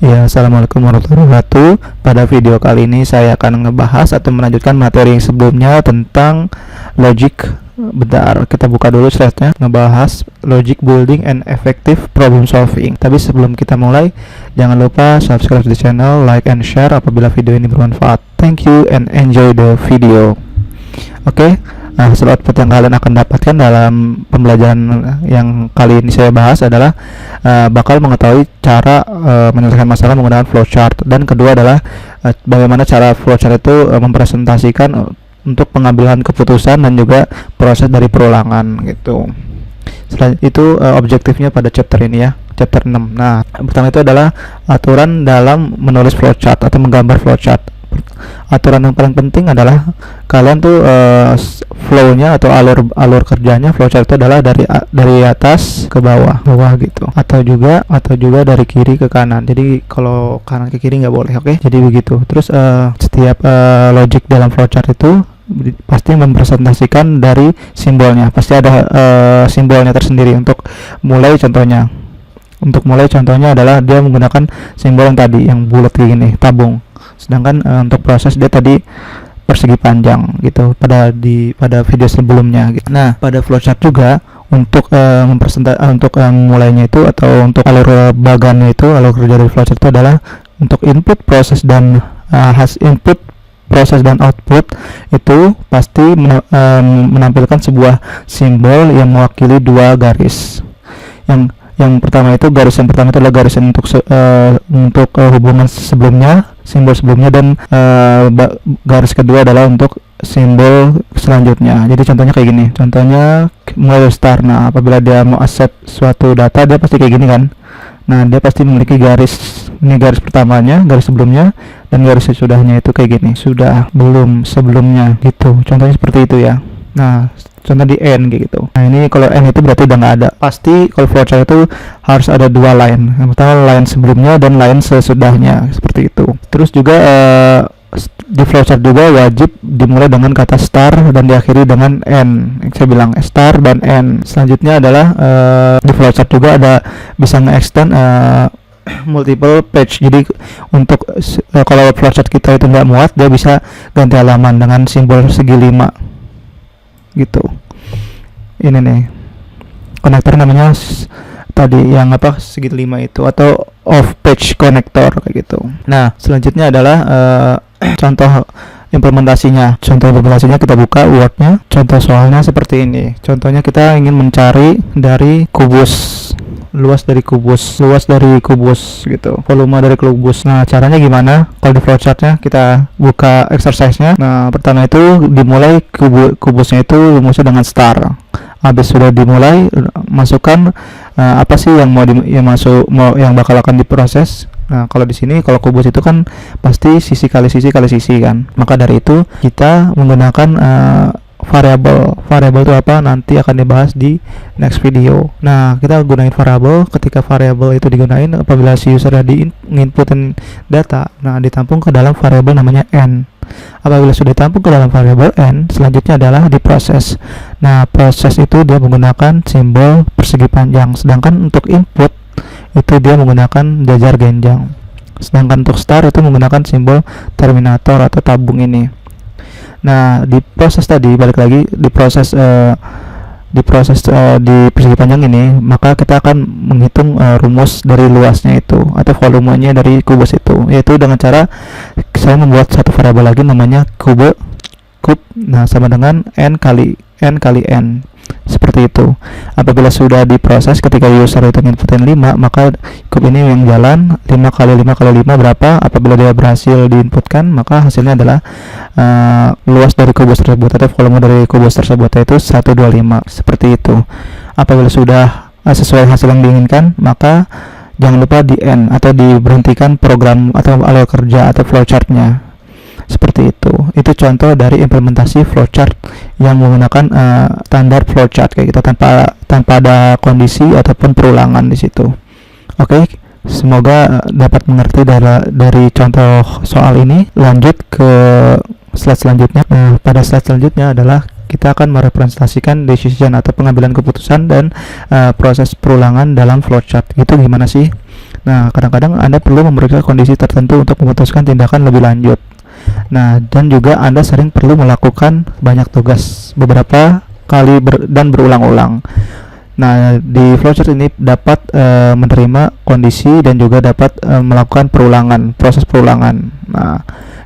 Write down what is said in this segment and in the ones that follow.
Ya, assalamualaikum warahmatullahi wabarakatuh. Pada video kali ini saya akan ngebahas atau melanjutkan materi yang sebelumnya tentang logic. Bentar, kita buka dulu slide-nya, ngebahas logic building and effective problem solving. Tapi sebelum kita mulai, jangan lupa subscribe di channel, like and share apabila video ini bermanfaat. Thank you and enjoy the video. Oke. Nah, hasil output yang kalian akan dapatkan dalam pembelajaran yang kali ini saya bahas adalah bakal mengetahui cara menyelesaikan masalah menggunakan flowchart, dan kedua adalah bagaimana cara flowchart itu mempresentasikan untuk pengambilan keputusan dan juga proses dari perulangan gitu. Selain itu objektifnya pada chapter ini ya, chapter 6. Nah, pertama itu adalah aturan dalam menulis flowchart atau menggambar flowchart. Aturan yang paling penting adalah kalian tuh flow-nya atau alur kerjanya flowchart itu adalah dari atas ke bawah gitu, atau juga dari kiri ke kanan. Jadi kalau kanan ke kiri nggak boleh, oke? Jadi begitu. Terus setiap logic dalam flowchart itu pasti mempresentasikan dari simbolnya. Pasti ada simbolnya tersendiri. Untuk mulai contohnya adalah dia menggunakan simbol yang tadi yang bulat kayak gini, tabung. Sedangkan untuk proses dia tadi persegi panjang gitu pada video sebelumnya gitu. Nah, pada flowchart juga untuk mulainya itu atau untuk alur bagannya itu, alur kerja dari flowchart itu adalah untuk input, proses dan input, proses dan output itu pasti menampilkan sebuah simbol yang mewakili dua garis. Yang pertama itu garis yang pertama itu adalah garis untuk hubungan sebelumnya, simbol sebelumnya, dan garis kedua adalah untuk simbol selanjutnya. Jadi contohnya kayak gini. Contohnya mulai dari start. Nah, apabila dia mau accept suatu data, dia pasti kayak gini kan. Nah, dia pasti memiliki garis. Ini garis pertamanya, garis sebelumnya, dan garis sesudahnya itu kayak gini. Sudah, belum, sebelumnya gitu. Contohnya seperti itu ya. Nah, contoh di N gitu. Nah, ini kalau N itu berarti udah nggak ada. Pasti kalau flowchart itu harus ada dua line. Yang pertama line sebelumnya dan line sesudahnya, seperti itu. Terus juga di flowchart juga wajib dimulai dengan kata star dan diakhiri dengan N. Yang saya bilang star dan N. Selanjutnya adalah di flowchart juga ada bisa nge-extend multiple page. Jadi untuk kalau flowchart kita itu nggak muat, dia bisa ganti halaman dengan simbol segi 5 gitu. Ini nih konektor namanya tadi yang segi 5 itu, atau off page connector kayak gitu. Nah, selanjutnya adalah contoh implementasinya. Kita buka Word-nya. Contoh soalnya seperti ini. Contohnya kita ingin mencari dari kubus, luas dari kubus gitu, volume dari kubus. Nah, caranya gimana? Kalau di flowchart-nya kita buka exercise-nya. Nah, pertama itu dimulai kubusnya itu rumusnya dengan star. Habis sudah dimulai, masukkan apa sih yang yang bakal akan diproses. Nah, kalau di sini kalau kubus itu kan pasti sisi kali sisi kan. Maka dari itu kita menggunakan variabel itu apa nanti akan dibahas di next video. Nah, kita gunain variabel. Ketika variabel itu digunain apabila si user inputin data, nah ditampung ke dalam variabel namanya n. Apabila sudah ditampung ke dalam variabel n, selanjutnya adalah diproses. Nah, proses itu dia menggunakan simbol persegi panjang, sedangkan untuk input itu dia menggunakan jajar genjang. Sedangkan untuk star itu menggunakan simbol terminator atau tabung ini. Nah, di proses tadi balik lagi di proses di persegi panjang ini, maka kita akan menghitung rumus dari luasnya itu atau volumenya dari kubus itu, yaitu dengan cara saya membuat satu variabel lagi namanya kub. Nah, sama dengan n kali n seperti itu. Apabila sudah diproses, ketika user itu inputin 5, maka kub ini yang jalan 5 kali 5 kali 5 berapa. Apabila dia berhasil diinputkan, maka hasilnya adalah luas dari kubus tersebut atau volume dari kubus tersebut, yaitu 125. Seperti itu. Apabila sudah sesuai hasil yang diinginkan, maka jangan lupa di end atau diberhentikan program atau alur kerja atau flowchart-nya. Seperti itu. Itu contoh dari implementasi flowchart yang menggunakan standar flowchart kayak gitu, tanpa ada kondisi ataupun perulangan di situ. Oke, semoga dapat mengerti dari contoh soal ini. Lanjut ke slide selanjutnya. Pada slide selanjutnya adalah kita akan merepresentasikan decision atau pengambilan keputusan dan proses perulangan dalam flowchart. Itu gimana sih? Nah, kadang-kadang Anda perlu memeriksa kondisi tertentu untuk memutuskan tindakan lebih lanjut. Nah, dan juga Anda sering perlu melakukan banyak tugas beberapa kali dan berulang-ulang. Nah, di flowchart ini dapat menerima kondisi dan juga dapat melakukan proses perulangan. Nah,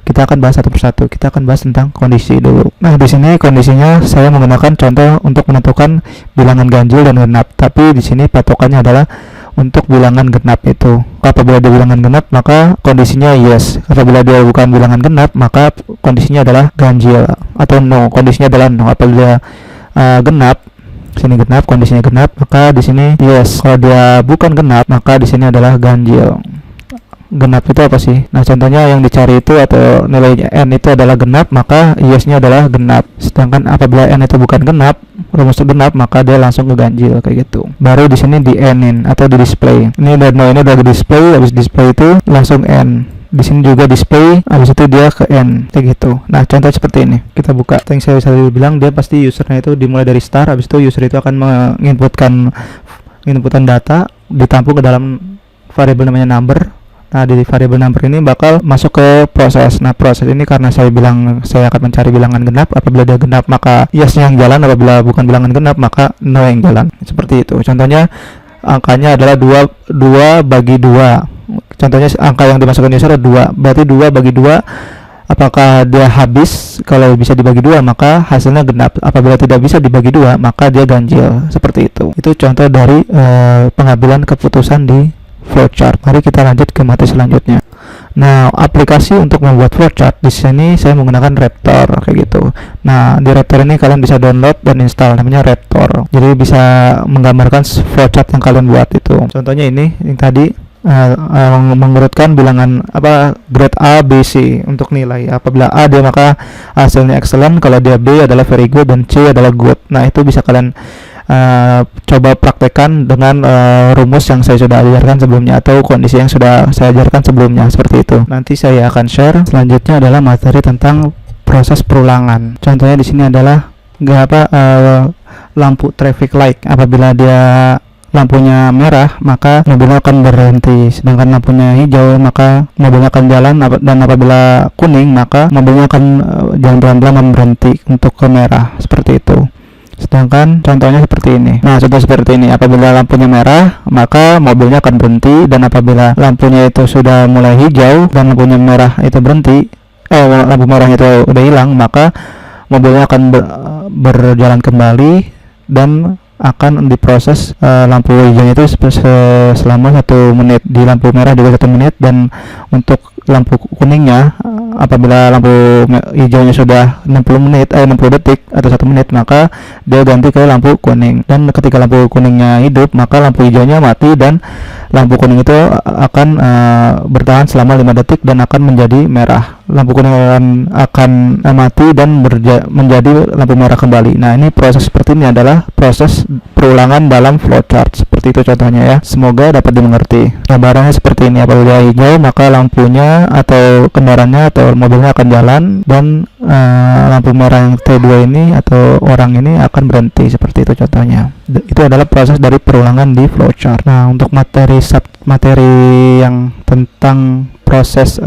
kita akan bahas satu persatu. Kita akan bahas tentang kondisi dulu. Nah, di sini kondisinya saya menggunakan contoh untuk menentukan bilangan ganjil dan genap. Tapi di sini patokannya adalah untuk bilangan genap itu. Apabila dia bilangan genap, maka kondisinya yes. Apabila dia bukan bilangan genap, maka kondisinya adalah ganjil atau no. Kondisinya adalah no. Apabila genap, sini genap, kondisinya genap, maka di sini yes. Kalau dia bukan genap, maka di sini adalah ganjil. Genap itu apa sih? Nah, contohnya yang dicari itu atau nilai n itu adalah genap, maka yes-nya adalah genap. Sedangkan apabila n itu bukan genap, rumus genap, maka dia langsung ke ganjil kayak gitu. Baru di sini di n-in atau di display. Ini udah no, ini udah display, habis display itu langsung n. Di sini juga display, habis itu dia ke n kayak gitu. Nah, contoh seperti ini. Kita buka. Yang saya bisa bilang dia pasti usernya itu dimulai dari start, habis itu user itu akan menginputkan data ditampung ke dalam variabel namanya number. Nah, di variabel number ini bakal masuk ke proses. Nah, proses ini karena saya akan mencari bilangan genap. Apabila dia genap, maka yes-nya yang jalan. Apabila bukan bilangan genap, maka no yang jalan. Seperti itu. Contohnya angkanya adalah 2 bagi 2. Contohnya angka yang dimasukkan user adalah 2. Berarti 2 bagi 2, apakah dia habis? Kalau bisa dibagi 2, maka hasilnya genap. Apabila tidak bisa dibagi 2, maka dia ganjil. Seperti itu. Itu contoh dari pengambilan keputusan di flowchart. Mari kita lanjut ke materi selanjutnya. Nah, aplikasi untuk membuat flowchart di sini saya menggunakan Raptor kayak gitu. Nah, di Raptor ini kalian bisa download dan install, namanya Raptor. Jadi bisa menggambarkan flowchart yang kalian buat itu. Contohnya ini yang tadi mengurutkan bilangan grade A, B, C untuk nilai. Apabila A dia maka hasilnya excellent, kalau dia B adalah very good dan C adalah good. Nah, itu bisa kalian coba praktekkan dengan rumus yang saya sudah ajarkan sebelumnya atau kondisi yang sudah saya ajarkan sebelumnya, seperti itu. Nanti saya akan share. Selanjutnya adalah materi tentang proses perulangan. Contohnya di sini adalah lampu traffic light. Apabila dia lampunya merah, maka mobilnya akan berhenti. Sedangkan lampunya hijau, maka mobilnya akan jalan. Dan apabila kuning, maka mobilnya akan jalan pelan-pelan berhenti untuk ke merah. Seperti itu. Sedangkan contohnya seperti ini. Nah, contoh seperti ini. Apabila lampunya merah, maka mobilnya akan berhenti. Dan apabila lampunya itu sudah mulai hijau dan lampunya merah itu berhenti, lampu merah itu udah hilang, maka mobilnya akan berjalan kembali dan akan diproses lampu hijaunya itu selama 1 menit. Di lampu merah juga 1 menit, dan untuk lampu kuningnya apabila lampu hijaunya sudah 60 detik atau 1 menit, maka dia ganti ke lampu kuning. Dan ketika lampu kuningnya hidup, maka lampu hijaunya mati dan lampu kuning itu akan bertahan selama 5 detik dan akan menjadi merah. Lampu kuning akan mati dan menjadi lampu merah kembali. Nah, ini proses seperti ini adalah proses perulangan dalam flowchart. Seperti itu contohnya ya. Semoga dapat dimengerti. Gambarannya seperti ini. Apabila hijau, maka lampunya atau kendaraannya atau mobilnya akan jalan, dan lampu merah yang T2 ini atau orang ini akan berhenti. Seperti itu contohnya. Itu adalah proses dari perulangan di flowchart. Nah, untuk materi yang tentang proses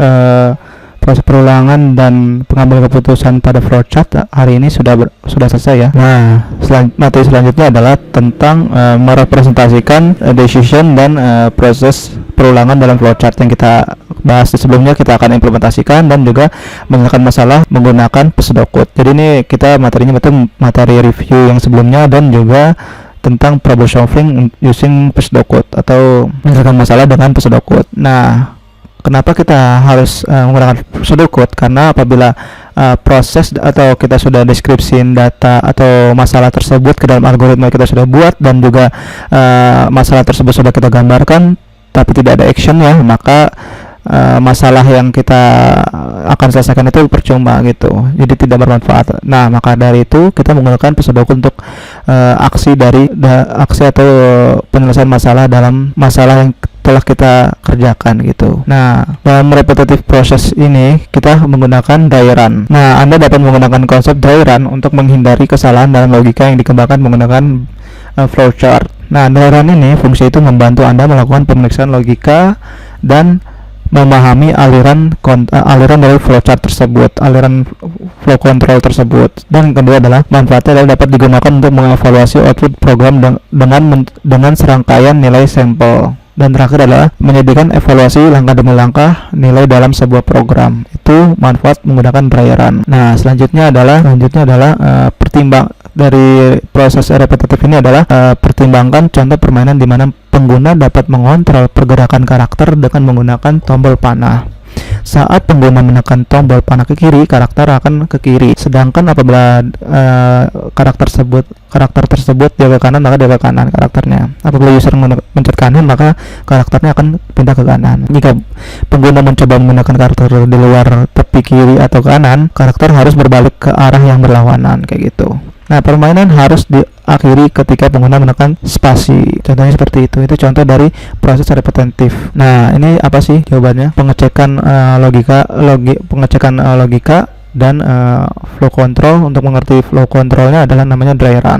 perulangan dan pengambilan keputusan pada flowchart hari ini sudah selesai ya. Nah, materi selanjutnya adalah tentang merepresentasikan decision dan proses perulangan dalam flowchart yang kita bahas sebelumnya. Kita akan implementasikan dan juga menyelesaikan masalah menggunakan pseudocode. Jadi ini kita materinya betul materi review yang sebelumnya dan juga tentang problem solving using pseudocode atau menyelesaikan masalah dengan pseudocode. Nah, kenapa kita harus menggunakan pseudocode? Karena apabila proses atau kita sudah deskripsiin data atau masalah tersebut ke dalam algoritma yang kita sudah buat, dan juga masalah tersebut sudah kita gambarkan tapi tidak ada action ya, maka masalah yang kita akan selesaikan itu percuma gitu, jadi tidak bermanfaat. Nah, maka dari itu kita menggunakan pseudocode untuk aksi atau penyelesaian masalah dalam masalah yang telah kita kerjakan gitu. Nah, dalam repetitive process ini kita menggunakan dry run. Nah, Anda dapat menggunakan konsep dry run untuk menghindari kesalahan dalam logika yang dikembangkan menggunakan flowchart. Nah, dry run ini fungsi itu membantu Anda melakukan pemeriksaan logika dan memahami aliran dari flowchart tersebut, aliran flow control tersebut. Dan kedua adalah manfaatnya adalah dapat digunakan untuk mengevaluasi output program dengan serangkaian nilai sampel. Dan terakhir adalah menyediakan evaluasi langkah demi langkah nilai dalam sebuah program. Itu manfaat menggunakan dry run. Nah, selanjutnya adalah pertimbang dari proses repetitif ini adalah pertimbangkan contoh permainan di mana pengguna dapat mengontrol pergerakan karakter dengan menggunakan tombol panah. Saat pengguna menekan tombol panah ke kiri, karakter akan ke kiri. Sedangkan apabila karakter tersebut dia ke kanan, maka dia ke kanan karakternya. Apabila user mencet kanan, maka karakternya akan pindah ke kanan. Jika pengguna mencoba menggunakan karakter di luar tepi kiri atau kanan, karakter harus berbalik ke arah yang berlawanan, kayak gitu. Nah, permainan harus diakhiri ketika pengguna menekan spasi. Contohnya seperti itu. Itu contoh dari proses repetitif. Nah, ini apa sih jawabannya? Pengecekan logika dan flow control. Untuk mengerti flow controlnya adalah namanya dry run.